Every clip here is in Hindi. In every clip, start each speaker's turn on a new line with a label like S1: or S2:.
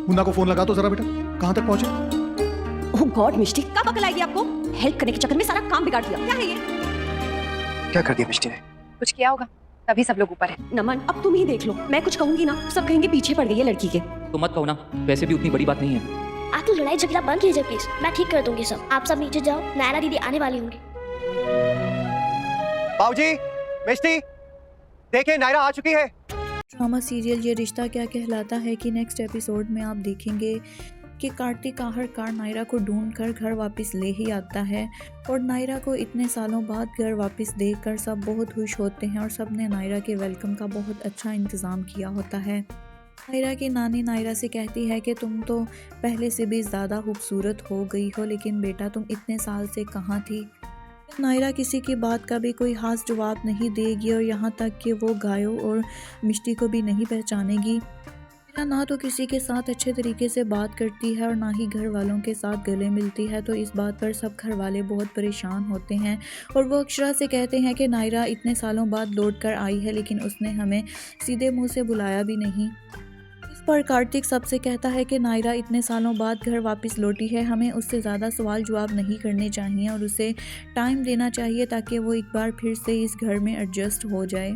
S1: मुन्ना को फोन लगा तो जरा बेटा, कहाँ तक पहुंचे?
S2: ओह गॉड मिष्टी, कब अकल आएगी आपको? हेल्प करने के चक्कर में सारा काम बिगाड़ दिया। क्या है ये?
S3: क्या कर दिया मिष्टी ने?
S4: कुछ किया होगा तभी सब लोग ऊपर है।
S2: नमन अब तुम ही देख लो, मैं कुछ कहूंगी ना सब कहेंगे पीछे पड़ गई है लड़की के।
S5: तो मत कहो ना, वैसे भी उतनी बड़ी बात नहीं है।
S6: आप लोग लड़ाई झगड़ा बंद कीजिए प्लीज, मैं ठीक कर दूंगी सब। आप सब नीचे जाओ, नायरा दीदी आने वाली होंगी।
S3: बाबूजी, मिष्टी, देखिए नायरा आ चुकी है।
S7: ड्रामा सीरियल ये रिश्ता क्या कहलाता है कि नेक्स्ट एपिसोड में आप देखेंगे कि कार्तिक आखिरकार नायरा को ढूंढकर घर वापस ले ही आता है और नायरा को इतने सालों बाद घर वापस देखकर सब बहुत खुश होते हैं और सब ने नायरा के वेलकम का बहुत अच्छा इंतज़ाम किया होता है। नायरा की नानी नायरा से कहती है कि तुम तो पहले से भी ज़्यादा खूबसूरत हो गई हो, लेकिन बेटा तुम इतने साल से कहाँ थी। नायरा किसी की बात का भी कोई खास जवाब नहीं देगी और यहाँ तक कि वो गायों और मिष्टी को भी नहीं पहचानेगी। ना तो किसी के साथ अच्छे तरीके से बात करती है और ना ही घर वालों के साथ गले मिलती है, तो इस बात पर सब घर वाले बहुत परेशान होते हैं और वो अक्षरा से कहते हैं कि नायरा इतने सालों बाद लौट कर आई है लेकिन उसने हमें सीधे मुंह से बुलाया भी नहीं। इस पर कार्तिक सबसे कहता है कि नायरा इतने सालों बाद घर वापस लौटी है, हमें उससे ज़्यादा सवाल जवाब नहीं करने चाहिए और उसे टाइम देना चाहिए ताकि वो एक बार फिर से इस घर में एडजस्ट हो जाए।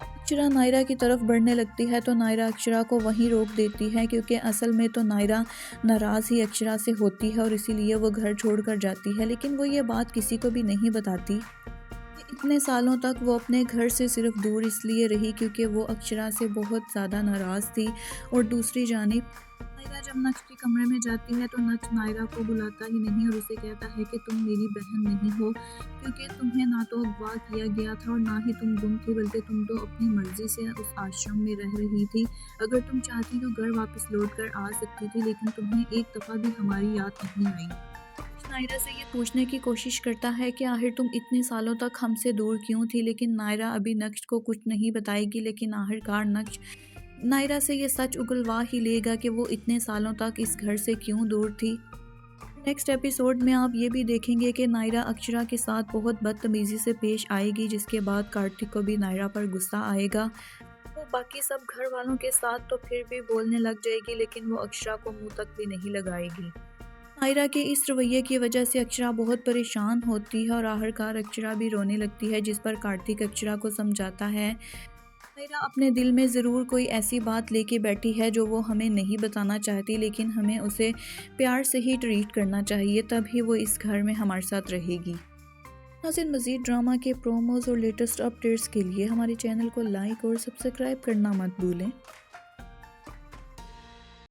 S7: अक्षरा नायरा की तरफ बढ़ने लगती है तो नायरा अक्षरा को वहीं रोक देती है क्योंकि असल में तो नायरा नाराज़ ही अक्षरा से होती है और इसीलिए वो घर छोड़कर जाती है, लेकिन वो ये बात किसी को भी नहीं बताती। इतने सालों तक वो अपने घर से सिर्फ दूर इसलिए रही क्योंकि वो अक्षरा से बहुत ज़्यादा नाराज़ थी। और दूसरी जानिब नायरा जब नक्श के कमरे में जाती है तो नक्श नायरा को बुलाता ही नहीं और उसे कहता है कि तुम मेरी बहन नहीं हो क्योंकि तुम्हें ना तो अगवा किया गया था और ना ही तुम गुम थी, बल्कि तुम तो अपनी मर्जी से उस आश्रम में रह रही थी। अगर तुम चाहती तो घर वापस लौट कर आ सकती थी, लेकिन तुम्हें एक दफ़ा भी हमारी याद नहीं आई। नायरा से ये पूछने की कोशिश करता है कि आखिर तुम इतने सालों तक हमसे दूर क्यों थी, लेकिन नायरा अभी नक्श को कुछ नहीं बताएगी। लेकिन आखिरकार नक्श नायरा से ये सच उगलवा ही लेगा कि वो इतने सालों तक इस घर से क्यों दूर थी। नेक्स्ट एपिसोड में आप ये भी देखेंगे कि नायरा अक्षरा के साथ बहुत बदतमीज़ी से पेश आएगी, जिसके बाद कार्तिक को भी नायरा पर गुस्सा आएगा। वो बाकी सब घर वालों के साथ तो फिर भी बोलने लग जाएगी, लेकिन वो अक्षरा को मुंह तक भी नहीं लगाएगी। नायरा के इस रवैये की वजह से अक्षरा बहुत परेशान होती है और आखिरकार अक्षरा भी रोने लगती है, जिस पर कार्तिक अक्षरा को समझाता है नायरा अपने दिल में ज़रूर कोई ऐसी बात लेके बैठी है जो वो हमें नहीं बताना चाहती, लेकिन हमें उसे प्यार से ही ट्रीट करना चाहिए, तभी वो इस घर में हमारे साथ रहेगी। नाज़रीन, मज़ीद ड्रामा के प्रोमोज़ और लेटेस्ट अपडेट्स के लिए हमारे चैनल को लाइक और सब्सक्राइब करना मत भूलें।